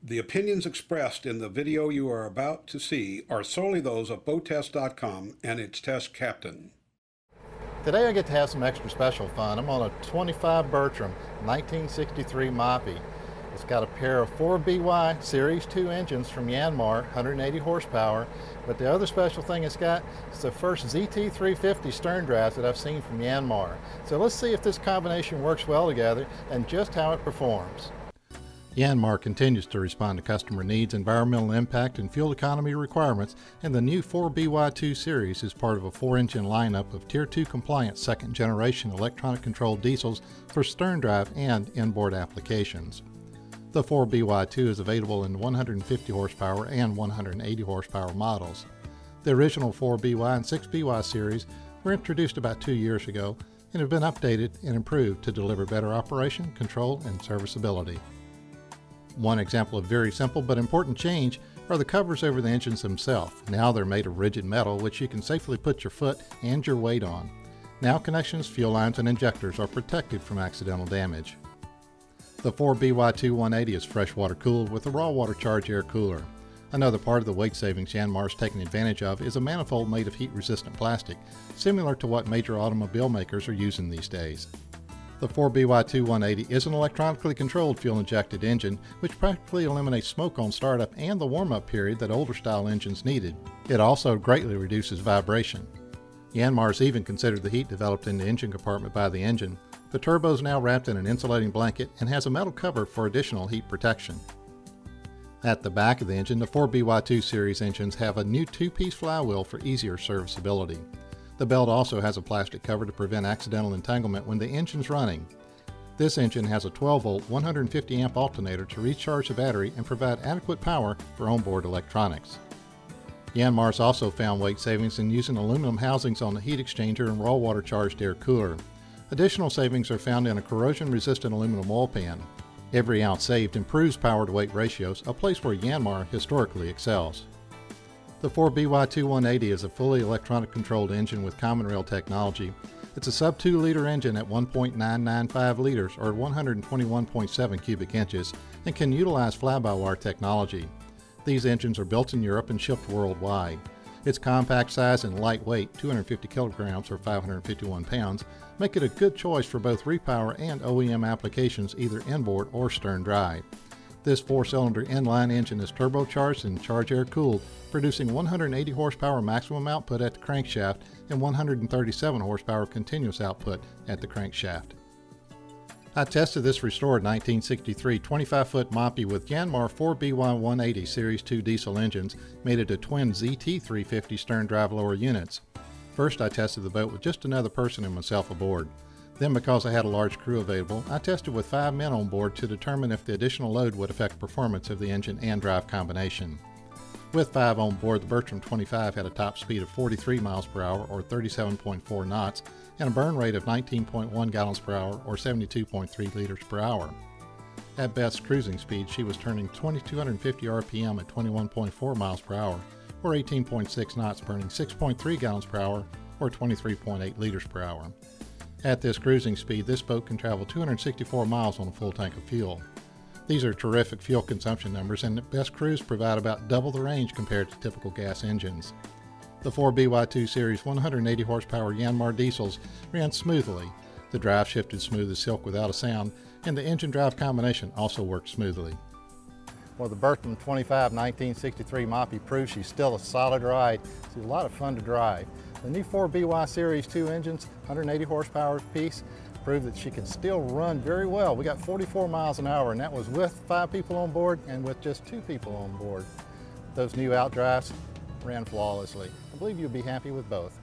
The opinions expressed in the video you are about to see are solely those of BoatTEST.com and its test captain. Today I get to have some extra special fun. I'm on a 25 Bertram 1963 Moppie. It's got a pair of 4BY Series 2 engines from Yanmar, 180 horsepower. But the other special thing it's got is the first ZT350 stern drive that I've seen from Yanmar. So let's see if this combination works well together and just how it performs. Yanmar continues to respond to customer needs, environmental impact, and fuel economy requirements, and the new 4BY2 series is part of a 4-engine lineup of Tier 2 compliant second-generation electronic controlled diesels for stern drive and inboard applications. The 4BY2 is available in 150 horsepower and 180 horsepower models. The original 4BY and 6BY series were introduced about 2 years ago and have been updated and improved to deliver better operation, control, and serviceability. One example of very simple but important change are the covers over the engines themselves. Now they're made of rigid metal, which you can safely put your foot and your weight on. Now connections, fuel lines, and injectors are protected from accidental damage. The 4BY2 180 is freshwater cooled with a raw water charge air cooler. Another part of the weight savings Yanmar is taking advantage of is a manifold made of heat-resistant plastic, similar to what major automobile makers are using these days. The 4BY2 180 is an electronically controlled fuel-injected engine which practically eliminates smoke on startup and the warm-up period that older style engines needed. It also greatly reduces vibration. Yanmar's even considered the heat developed in the engine compartment by the engine. The turbo is now wrapped in an insulating blanket and has a metal cover for additional heat protection. At the back of the engine, the 4BY2 series engines have a new 2-piece flywheel for easier serviceability. The belt also has a plastic cover to prevent accidental entanglement when the engine's running. This engine has a 12-volt, 150-amp alternator to recharge the battery and provide adequate power for onboard electronics. Yanmar's also found weight savings in using aluminum housings on the heat exchanger and raw water charged air cooler. Additional savings are found in a corrosion-resistant aluminum oil pan. Every ounce saved improves power-to-weight ratios, a place where Yanmar historically excels. The 4BY2 180 is a fully electronic controlled engine with common rail technology. It's a sub-2 liter engine at 1.995 liters or 121.7 cubic inches and can utilize fly-by-wire technology. These engines are built in Europe and shipped worldwide. Its compact size and light weight, 250 kilograms or 551 pounds, make it a good choice for both repower and OEM applications either inboard or stern drive. This 4-cylinder inline engine is turbocharged and charge air cooled, producing 180 horsepower maximum output at the crankshaft and 137 horsepower continuous output at the crankshaft. I tested this restored 1963 25-foot Moppie with Yanmar 4BY 180 Series 2 diesel engines mated to twin ZT350 stern drive lower units. First I tested the boat with just another person and myself aboard. Then, because I had a large crew available, I tested with 5 men on board to determine if the additional load would affect performance of the engine and drive combination. With 5 on board, the Bertram 25 had a top speed of 43 miles per hour or 37.4 knots and a burn rate of 19.1 gallons per hour or 72.3 liters per hour. At best cruising speed, she was turning 2,250 RPM at 21.4 miles per hour or 18.6 knots, burning 6.3 gallons per hour or 23.8 liters per hour. At this cruising speed, this boat can travel 264 miles on a full tank of fuel. These are terrific fuel consumption numbers, and at best cruise provide about double the range compared to typical gas engines. The 4BY2 Series 180 horsepower Yanmar diesels ran smoothly. The drive shifted smooth as silk without a sound, and the engine drive combination also worked smoothly. Well, the Bertram 25 1963 Moppie proves she's still a solid ride. It's a lot of fun to drive. The new 4BY Series 2 engines, 180 horsepower apiece, prove that she can still run very well. We got 44 miles an hour, and that was with 5 people on board and with just 2 people on board. Those new outdrives ran flawlessly. I believe you'll be happy with both.